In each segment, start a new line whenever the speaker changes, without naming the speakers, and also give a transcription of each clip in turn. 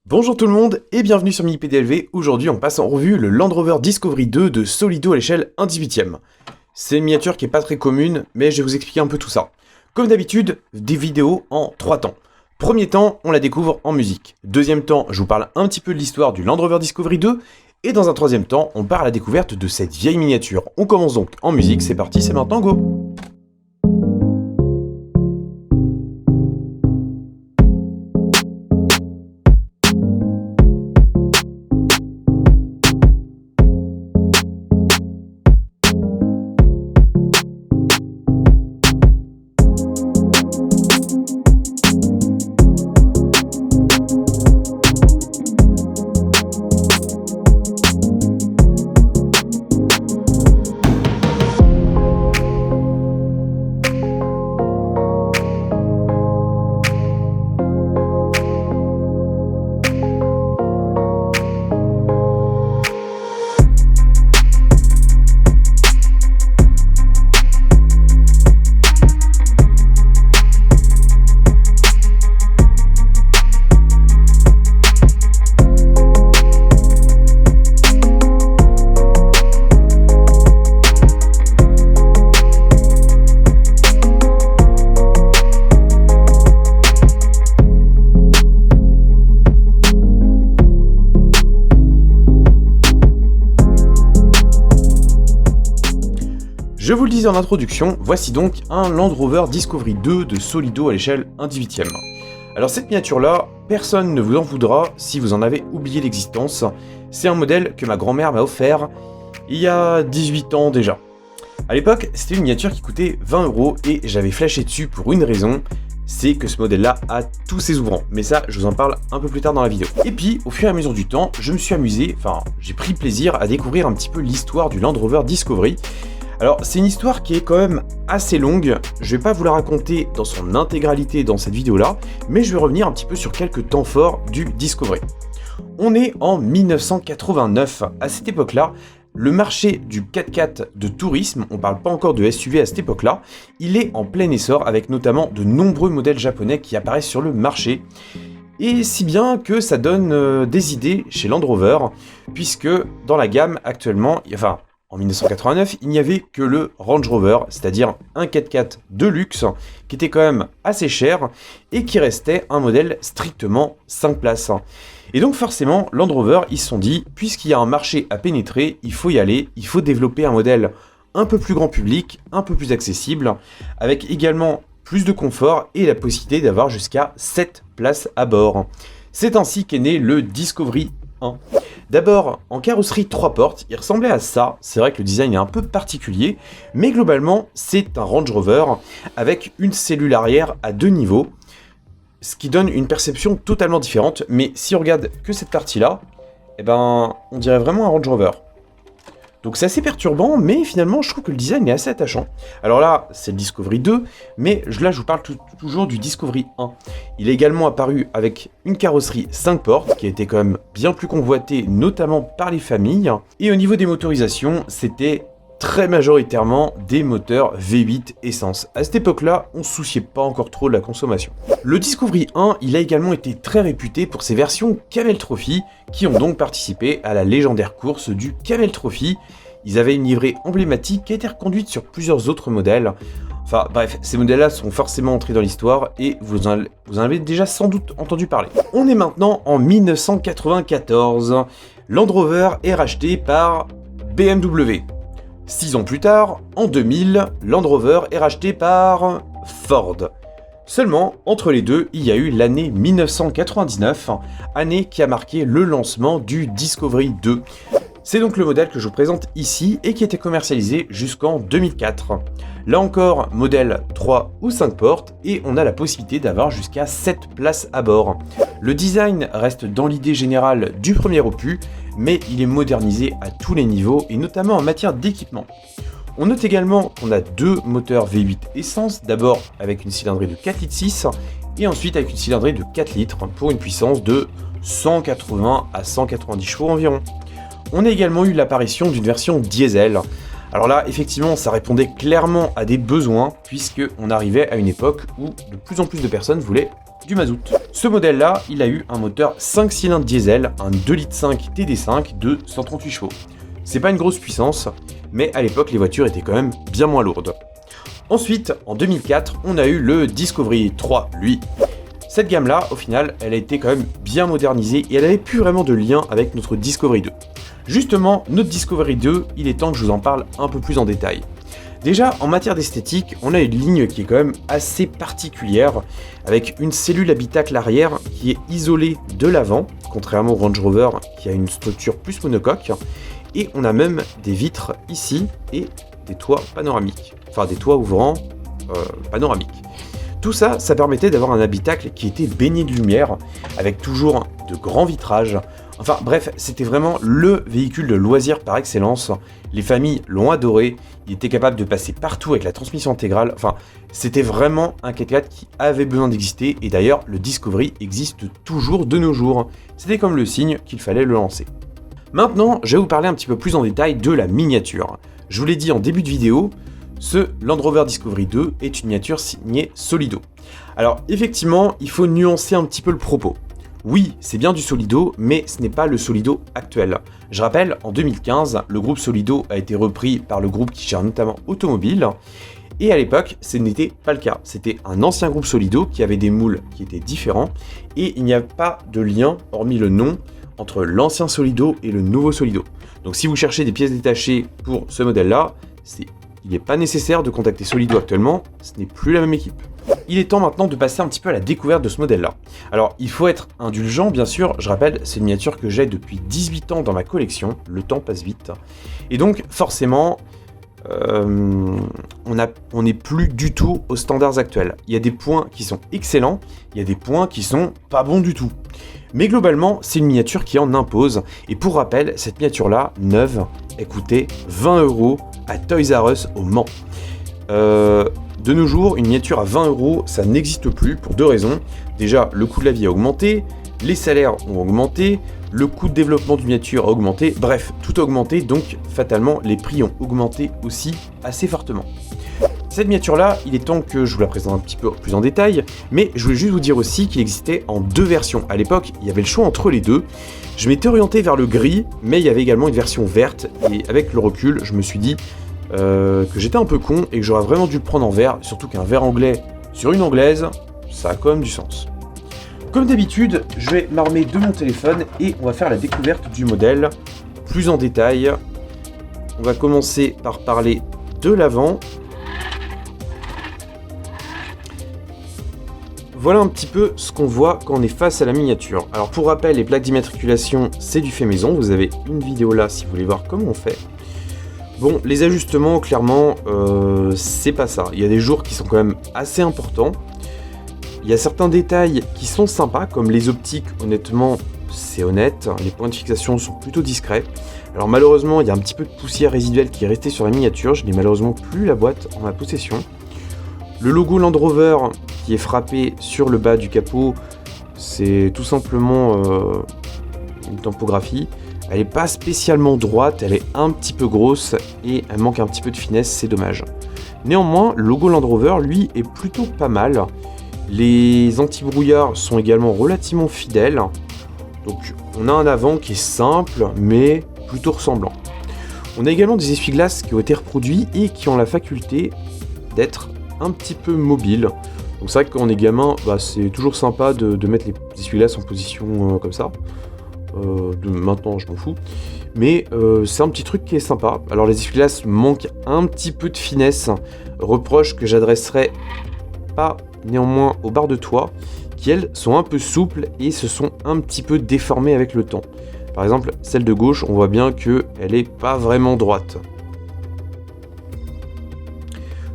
Bonjour tout le monde et bienvenue sur MiniPDLV. Aujourd'hui on passe en revue le Land Rover Discovery 2 de Solido à l'échelle 1/18. C'est une miniature qui est pas très commune, mais je vais vous expliquer un peu tout ça. Comme d'habitude, des vidéos en 3 temps. Premier temps, on la découvre en musique. Deuxième temps, je vous parle un petit peu de l'histoire du Land Rover Discovery 2. Et dans un troisième temps, on part à la découverte de cette vieille miniature. On commence donc en musique, c'est parti, c'est maintenant, go! Je vous le disais en introduction, voici donc un Land Rover Discovery 2 de Solido à l'échelle 1/18. Alors cette miniature-là, personne ne vous en voudra si vous en avez oublié l'existence. C'est un modèle que ma grand-mère m'a offert il y a 18 ans déjà. À l'époque, c'était une miniature qui coûtait 20 € et j'avais flashé dessus pour une raison, c'est que ce modèle-là a tous ses ouvrants. Mais ça, je vous en parle un peu plus tard dans la vidéo. Et puis, au fur et à mesure du temps, je me suis amusé, j'ai pris plaisir à découvrir un petit peu l'histoire du Land Rover Discovery. Alors, c'est une histoire qui est quand même assez longue, je vais pas vous la raconter dans son intégralité dans cette vidéo-là, mais je vais revenir un petit peu sur quelques temps forts du Discovery. On est en 1989, à cette époque-là, le marché du 4x4 de tourisme, on parle pas encore de SUV à cette époque-là, il est en plein essor avec notamment de nombreux modèles japonais qui apparaissent sur le marché. Et si bien que ça donne des idées chez Land Rover, puisque dans la gamme actuellement, en 1989, il n'y avait que le Range Rover, c'est-à-dire un 4x4 de luxe, qui était quand même assez cher, et qui restait un modèle strictement 5 places. Et donc forcément, Land Rover, ils se sont dit, puisqu'il y a un marché à pénétrer, il faut y aller, il faut développer un modèle un peu plus grand public, un peu plus accessible, avec également plus de confort et la possibilité d'avoir jusqu'à 7 places à bord. C'est ainsi qu'est né le Discovery 1. D'abord, en carrosserie 3 portes, il ressemblait à ça, c'est vrai que le design est un peu particulier, mais globalement, c'est un Range Rover avec une cellule arrière à 2 niveaux, ce qui donne une perception totalement différente, mais si on regarde que cette partie-là, on dirait vraiment un Range Rover. Donc c'est assez perturbant, mais finalement, je trouve que le design est assez attachant. Alors là, c'est le Discovery 2, mais là, je vous parle toujours du Discovery 1. Il est également apparu avec une carrosserie 5 portes, qui a été quand même bien plus convoitée, notamment par les familles. Et au niveau des motorisations, c'était très majoritairement des moteurs V8 essence. À cette époque-là, on ne se souciait pas encore trop de la consommation. Le Discovery 1, il a également été très réputé pour ses versions Camel Trophy, qui ont donc participé à la légendaire course du Camel Trophy. Ils avaient une livrée emblématique qui a été reconduite sur plusieurs autres modèles. Enfin bref, ces modèles-là sont forcément entrés dans l'histoire et vous en avez déjà sans doute entendu parler. On est maintenant en 1994. Land Rover est racheté par BMW. 6 ans plus tard, en 2000, Land Rover est racheté par Ford. Seulement, entre les deux, il y a eu l'année 1999, année qui a marqué le lancement du Discovery 2. C'est donc le modèle que je vous présente ici et qui était commercialisé jusqu'en 2004. Là encore, modèle 3 ou 5 portes et on a la possibilité d'avoir jusqu'à 7 places à bord. Le design reste dans l'idée générale du premier opus, mais il est modernisé à tous les niveaux et notamment en matière d'équipement. On note également qu'on a deux moteurs V8 essence, d'abord avec une cylindrée de 4,6 litres et ensuite avec une cylindrée de 4 litres pour une puissance de 180 à 190 chevaux environ. On a également eu l'apparition d'une version diesel. Alors là, effectivement, ça répondait clairement à des besoins, puisqu'on arrivait à une époque où de plus en plus de personnes voulaient du mazout. Ce modèle-là, il a eu un moteur 5 cylindres diesel, un 2,5 litres TD5 de 138 chevaux. C'est pas une grosse puissance, mais à l'époque, les voitures étaient quand même bien moins lourdes. Ensuite, en 2004, on a eu le Discovery 3, lui. Cette gamme-là, au final, elle a été quand même bien modernisée et elle n'avait plus vraiment de lien avec notre Discovery 2. Justement, notre Discovery 2, il est temps que je vous en parle un peu plus en détail. Déjà, en matière d'esthétique, on a une ligne qui est quand même assez particulière, avec une cellule habitacle arrière qui est isolée de l'avant, contrairement au Range Rover qui a une structure plus monocoque, et on a même des vitres ici et des toits panoramiques, enfin des toits ouvrants panoramiques. Tout ça, ça permettait d'avoir un habitacle qui était baigné de lumière, avec toujours de grands vitrages. Enfin bref, c'était vraiment le véhicule de loisir par excellence. Les familles l'ont adoré, il était capable de passer partout avec la transmission intégrale. Enfin, c'était vraiment un 4x4 qui avait besoin d'exister, et d'ailleurs, le Discovery existe toujours de nos jours. C'était comme le signe qu'il fallait le lancer. Maintenant, je vais vous parler un petit peu plus en détail de la miniature. Je vous l'ai dit en début de vidéo, ce Land Rover Discovery 2 est une miniature signée Solido. Alors effectivement, il faut nuancer un petit peu le propos. Oui, c'est bien du Solido, mais ce n'est pas le Solido actuel. Je rappelle, en 2015, le groupe Solido a été repris par le groupe qui gère notamment Automobile, et à l'époque, ce n'était pas le cas. C'était un ancien groupe Solido qui avait des moules qui étaient différents, et il n'y a pas de lien, hormis le nom, entre l'ancien Solido et le nouveau Solido. Donc si vous cherchez des pièces détachées pour ce modèle-là, il n'est pas nécessaire de contacter Solido actuellement, ce n'est plus la même équipe. Il est temps maintenant de passer un petit peu à la découverte de ce modèle-là. Alors, il faut être indulgent, bien sûr. Je rappelle, c'est une miniature que j'ai depuis 18 ans dans ma collection. Le temps passe vite. Et donc, forcément, on n'est plus du tout aux standards actuels. Il y a des points qui sont excellents, il y a des points qui sont pas bons du tout. Mais globalement, c'est une miniature qui en impose. Et pour rappel, cette miniature-là, neuve, elle coûtait 20 € à Toys R Us au Mans. De nos jours, une miniature à 20 €, ça n'existe plus pour deux raisons. Déjà, le coût de la vie a augmenté, les salaires ont augmenté, le coût de développement d'une miniature a augmenté, bref, tout a augmenté, donc fatalement, les prix ont augmenté aussi assez fortement. Cette miniature-là, il est temps que je vous la présente un petit peu plus en détail, mais je voulais juste vous dire aussi qu'il existait en deux versions. À l'époque, il y avait le choix entre les deux. Je m'étais orienté vers le gris, mais il y avait également une version verte, et avec le recul, je me suis dit que j'étais un peu con et que j'aurais vraiment dû le prendre en vert, surtout qu'un vert anglais sur une anglaise, ça a quand même du sens. Comme d'habitude, je vais m'armer de mon téléphone et on va faire la découverte du modèle plus en détail. On va commencer par parler de l'avant. Voilà un petit peu ce qu'on voit quand on est face à la miniature. Alors pour rappel, les plaques d'immatriculation, c'est du fait maison. Vous avez une vidéo là si vous voulez voir comment on fait. Bon, les ajustements, clairement, c'est pas ça. Il y a des jours qui sont quand même assez importants. Il y a certains détails qui sont sympas, comme les optiques, honnêtement, c'est honnête. Les points de fixation sont plutôt discrets. Alors malheureusement, il y a un petit peu de poussière résiduelle qui est restée sur la miniature. Je n'ai malheureusement plus la boîte en ma possession. Le logo Land Rover qui est frappé sur le bas du capot, c'est tout simplement une typographie. Elle n'est pas spécialement droite, elle est un petit peu grosse et elle manque un petit peu de finesse, c'est dommage. Néanmoins, le logo Land Rover, lui, est plutôt pas mal. Les anti-brouillards sont également relativement fidèles. Donc on a un avant qui est simple, mais plutôt ressemblant. On a également des essuie-glaces qui ont été reproduits et qui ont la faculté d'être un petit peu mobiles. Donc c'est vrai que quand on est gamin, c'est toujours sympa de mettre les essuie-glaces en position comme ça. Maintenant je m'en fous, mais c'est un petit truc qui est sympa. Alors les essuie-glaces manquent un petit peu de finesse, reproche que j'adresserai pas néanmoins aux barres de toit, qui elles sont un peu souples et se sont un petit peu déformées avec le temps. Par exemple, celle de gauche, on voit bien qu'elle est pas vraiment droite.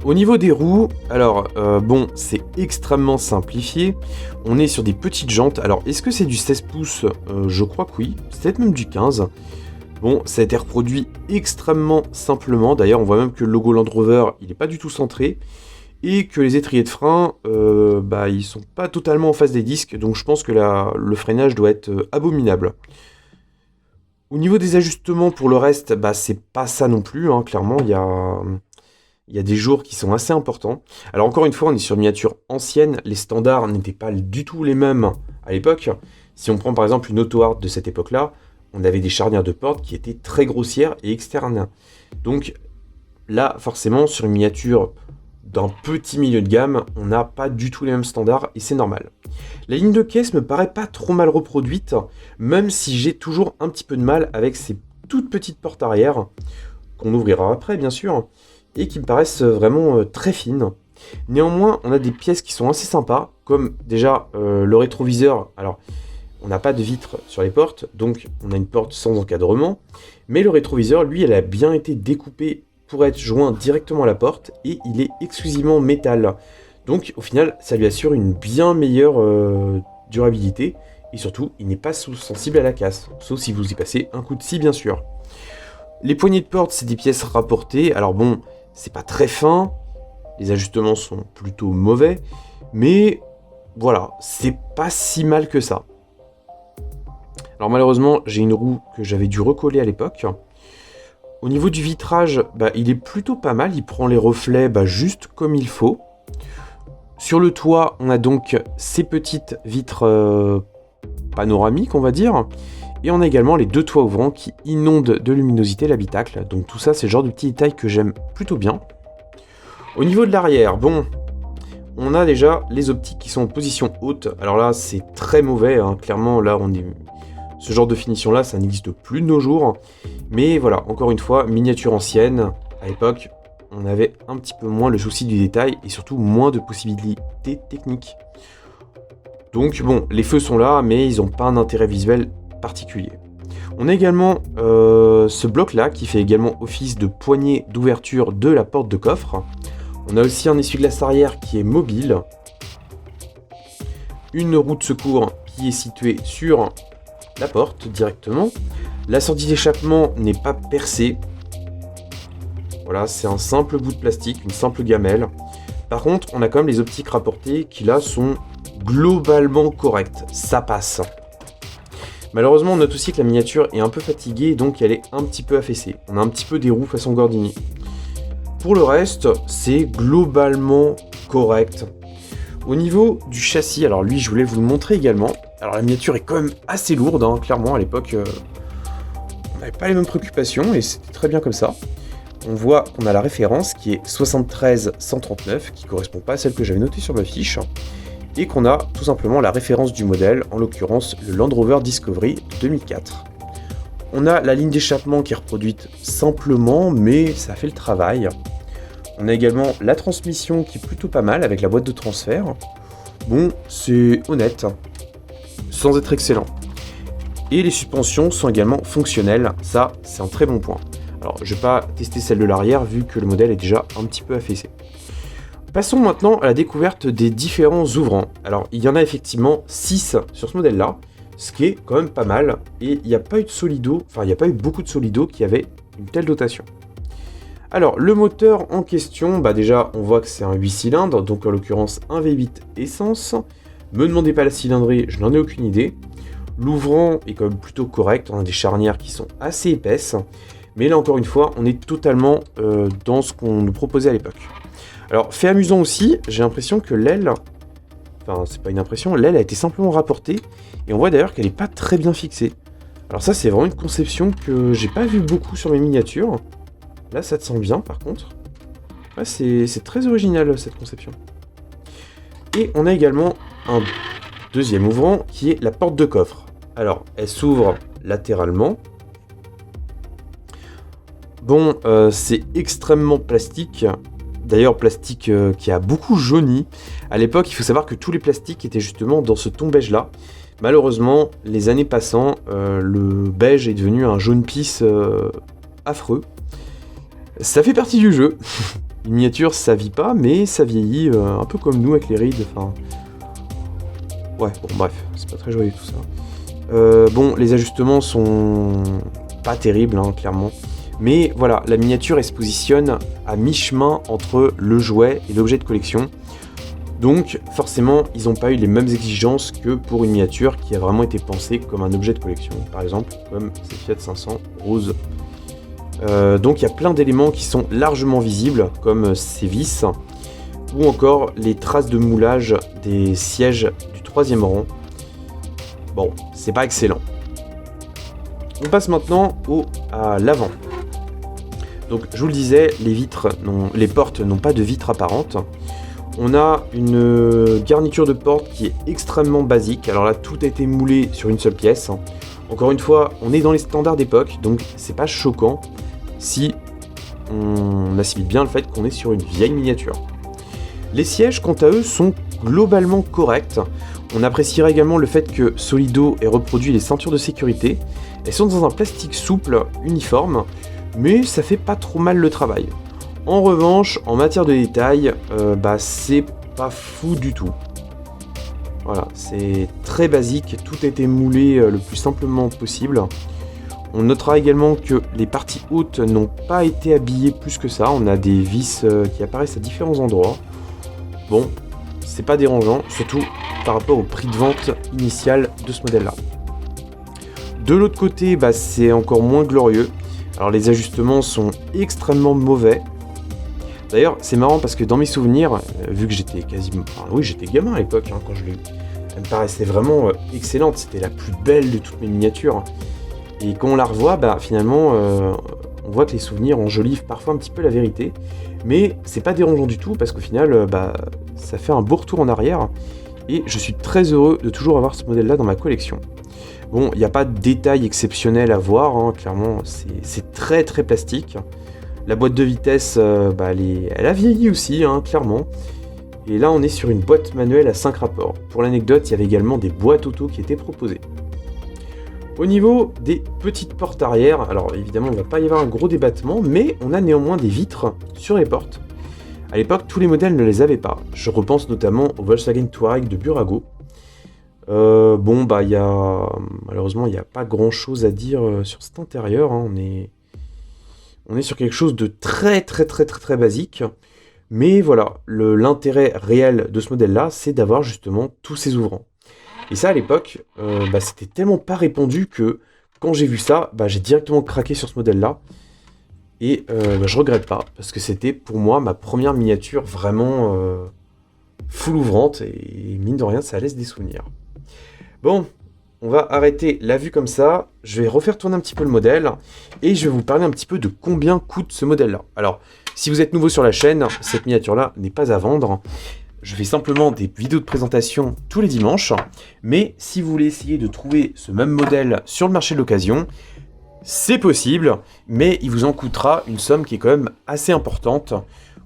Au niveau des roues, alors bon, c'est extrêmement simplifié. On est sur des petites jantes. Alors, est-ce que c'est du 16 pouces? Je crois que oui. C'est peut-être même du 15. Bon, ça a été reproduit extrêmement simplement. D'ailleurs, on voit même que le logo Land Rover, il n'est pas du tout centré. Et que les étriers de frein, ils sont pas totalement en face des disques. Donc, je pense que le freinage doit être abominable. Au niveau des ajustements pour le reste, c'est pas ça non plus. Hein. Clairement, il y a Il y a des jours qui sont assez importants. Alors encore une fois, on est sur une miniature ancienne, les standards n'étaient pas du tout les mêmes à l'époque. Si on prend par exemple une auto-art de cette époque-là, on avait des charnières de porte qui étaient très grossières et externes. Donc là, forcément, sur une miniature d'un petit milieu de gamme, on n'a pas du tout les mêmes standards et c'est normal. La ligne de caisse me paraît pas trop mal reproduite, même si j'ai toujours un petit peu de mal avec ces toutes petites portes arrière, qu'on ouvrira après bien sûr, et qui me paraissent vraiment très fines. Néanmoins, on a des pièces qui sont assez sympas, comme déjà le rétroviseur. Alors, on n'a pas de vitre sur les portes, donc on a une porte sans encadrement, mais le rétroviseur, lui, elle a bien été découpée pour être joint directement à la porte, et il est exclusivement métal. Donc au final, ça lui assure une bien meilleure durabilité, et surtout, il n'est pas sensible à la casse, sauf si vous y passez un coup de scie bien sûr. Les poignées de porte, c'est des pièces rapportées, alors bon, c'est pas très fin, les ajustements sont plutôt mauvais, mais voilà, c'est pas si mal que ça. Alors malheureusement, j'ai une roue que j'avais dû recoller à l'époque. Au niveau du vitrage, il est plutôt pas mal, il prend les reflets juste comme il faut. Sur le toit, on a donc ces petites vitres panoramiques, on va dire. Et on a également les deux toits ouvrants qui inondent de luminosité l'habitacle. Donc tout ça, c'est le genre de petit détail que j'aime plutôt bien. Au niveau de l'arrière, bon, on a déjà les optiques qui sont en position haute. Alors là, c'est très mauvais, hein. Clairement, là, ce genre de finition-là, ça n'existe plus de nos jours. Mais voilà, encore une fois, miniature ancienne. À l'époque, on avait un petit peu moins le souci du détail et surtout moins de possibilités techniques. Donc bon, les feux sont là, mais ils n'ont pas un intérêt visuel particulier. On a également ce bloc-là qui fait également office de poignée d'ouverture de la porte de coffre. On a aussi un essuie-glace arrière qui est mobile. Une roue de secours qui est située sur la porte directement. La sortie d'échappement n'est pas percée. Voilà, c'est un simple bout de plastique, une simple gamelle. Par contre, on a quand même les optiques rapportées qui là sont globalement correctes. Ça passe. Malheureusement, on note aussi que la miniature est un peu fatiguée, donc elle est un petit peu affaissée. On a un petit peu des roues façon Gordini. Pour le reste, c'est globalement correct. Au niveau du châssis, alors lui, je voulais vous le montrer également. Alors la miniature est quand même assez lourde, hein, clairement, à l'époque, on n'avait pas les mêmes préoccupations, et c'était très bien comme ça. On voit qu'on a la référence qui est 73-139, qui ne correspond pas à celle que j'avais notée sur ma fiche. Et qu'on a tout simplement la référence du modèle, en l'occurrence le Land Rover Discovery 2004. On a la ligne d'échappement qui est reproduite simplement, mais ça fait le travail. On a également la transmission qui est plutôt pas mal avec la boîte de transfert. Bon, c'est honnête, sans être excellent. Et les suspensions sont également fonctionnelles, ça c'est un très bon point. Alors je vais pas tester celle de l'arrière vu que le modèle est déjà un petit peu affaissé. Passons maintenant à la découverte des différents ouvrants. Alors, il y en a effectivement 6 sur ce modèle-là, ce qui est quand même pas mal, et il n'y a pas eu de Solido, enfin, il n'y a pas eu beaucoup de Solido qui avaient une telle dotation. Alors, le moteur en question, déjà, on voit que c'est un 8 cylindres, donc en l'occurrence un V8 essence. Me demandez pas la cylindrée, je n'en ai aucune idée. L'ouvrant est quand même plutôt correct, on a des charnières qui sont assez épaisses, mais là, encore une fois, on est totalement dans ce qu'on nous proposait à l'époque. Alors, fait amusant aussi, j'ai l'impression que l'aile, enfin c'est pas une impression, l'aile a été simplement rapportée, et on voit d'ailleurs qu'elle n'est pas très bien fixée. Alors ça c'est vraiment une conception que j'ai pas vu beaucoup sur mes miniatures. Là ça te sent bien par contre. Ouais, c'est très original cette conception. Et on a également un deuxième ouvrant qui est la porte de coffre. Alors, elle s'ouvre latéralement. Bon, c'est extrêmement plastique. D'ailleurs, plastique qui a beaucoup jauni. À l'époque, il faut savoir que tous les plastiques étaient justement dans ce ton beige-là. Malheureusement, les années passant, le beige est devenu un jaune pisse affreux. Ça fait partie du jeu. Une miniature, ça vit pas, mais ça vieillit un peu comme nous avec les rides. Enfin, ouais, bon, bref, c'est pas très joyeux tout ça. Bon, les ajustements sont pas terribles, hein, clairement. Mais voilà, la miniature, elle se positionne à mi-chemin entre le jouet et l'objet de collection. Donc, forcément, ils n'ont pas eu les mêmes exigences que pour une miniature qui a vraiment été pensée comme un objet de collection. Par exemple, comme cette Fiat 500 rose. Donc il y a plein d'éléments qui sont largement visibles, comme ces vis, ou encore les traces de moulage des sièges du 3e rang. Bon, c'est pas excellent. On passe maintenant à l'avant. Donc je vous le disais, les portes n'ont pas de vitres apparentes. On a une garniture de porte qui est extrêmement basique. Alors là, tout a été moulé sur une seule pièce. Encore une fois, on est dans les standards d'époque, donc c'est pas choquant si on assimile bien le fait qu'on est sur une vieille miniature. Les sièges, quant à eux, sont globalement corrects. On appréciera également le fait que Solido ait reproduit les ceintures de sécurité. Elles sont dans un plastique souple, uniforme, mais ça fait pas trop mal le travail. En revanche, en matière de détail, c'est pas fou du tout. Voilà, c'est très basique, tout a été moulé le plus simplement possible. On notera également que les parties hautes n'ont pas été habillées plus que ça. On a des vis qui apparaissent à différents endroits. Bon, c'est pas dérangeant, surtout par rapport au prix de vente initial de ce modèle-là. De l'autre côté, c'est encore moins glorieux. Alors les ajustements sont extrêmement mauvais. D'ailleurs, c'est marrant parce que dans mes souvenirs, vu que j'étais j'étais gamin à l'époque quand je l'ai eu, elle me paraissait vraiment excellente. C'était la plus belle de toutes mes miniatures. Et quand on la revoit, finalement, on voit que les souvenirs enjolivent parfois un petit peu la vérité. Mais c'est pas dérangeant du tout parce qu'au final, ça fait un beau retour en arrière. Et je suis très heureux de toujours avoir ce modèle-là dans ma collection. Bon, il n'y a pas de détails exceptionnels à voir, clairement, c'est très très plastique. La boîte de vitesse, elle a vieilli aussi, clairement. Et là, on est sur une boîte manuelle à 5 rapports. Pour l'anecdote, il y avait également des boîtes auto qui étaient proposées. Au niveau des petites portes arrière, alors évidemment, il ne va pas y avoir un gros débattement, mais on a néanmoins des vitres sur les portes. À l'époque, tous les modèles ne les avaient pas. Je repense notamment au Volkswagen Touareg de Burago. Malheureusement, il n'y a pas grand chose à dire sur cet intérieur. On est sur quelque chose de très très très très très basique. Mais voilà, l'intérêt réel de ce modèle-là, c'est d'avoir justement tous ces ouvrants. Et ça, à l'époque, c'était tellement pas répandu que quand j'ai vu ça, j'ai directement craqué sur ce modèle-là. Et je regrette pas, parce que c'était pour moi ma première miniature vraiment full ouvrante. Et mine de rien, ça laisse des souvenirs. Bon, on va arrêter la vue comme ça. Je vais refaire tourner un petit peu le modèle. Et je vais vous parler un petit peu de combien coûte ce modèle-là. Alors, si vous êtes nouveau sur la chaîne, cette miniature-là n'est pas à vendre. Je fais simplement des vidéos de présentation tous les dimanches. Mais si vous voulez essayer de trouver ce même modèle sur le marché de l'occasion, c'est possible. Mais il vous en coûtera une somme qui est quand même assez importante.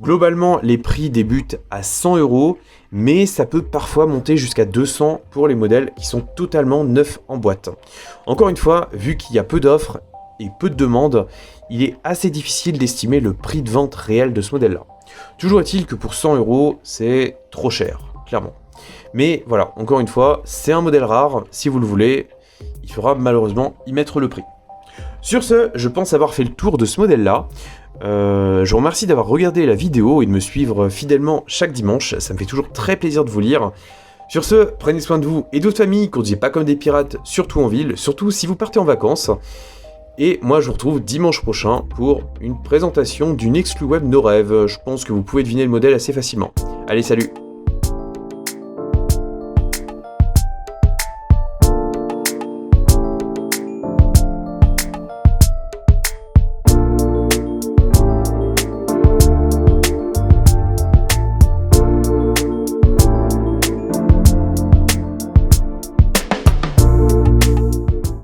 Globalement, les prix débutent à 100 €, mais ça peut parfois monter jusqu'à 200 pour les modèles qui sont totalement neufs en boîte. Encore une fois, vu qu'il y a peu d'offres et peu de demandes, il est assez difficile d'estimer le prix de vente réel de ce modèle-là. Toujours est-il que pour 100 €, c'est trop cher, clairement. Mais voilà, encore une fois, c'est un modèle rare. Si vous le voulez, il faudra malheureusement y mettre le prix. Sur ce, je pense avoir fait le tour de ce modèle-là. Je vous remercie d'avoir regardé la vidéo et de me suivre fidèlement chaque dimanche. Ça me fait toujours très plaisir de vous lire. Sur ce, prenez soin de vous et de votre famille, conduisez pas comme des pirates, surtout en ville, surtout si vous partez en vacances. Et moi, je vous retrouve dimanche prochain pour une présentation d'une exclu web No Rêve. Je pense que vous pouvez deviner le modèle assez facilement. Allez, salut!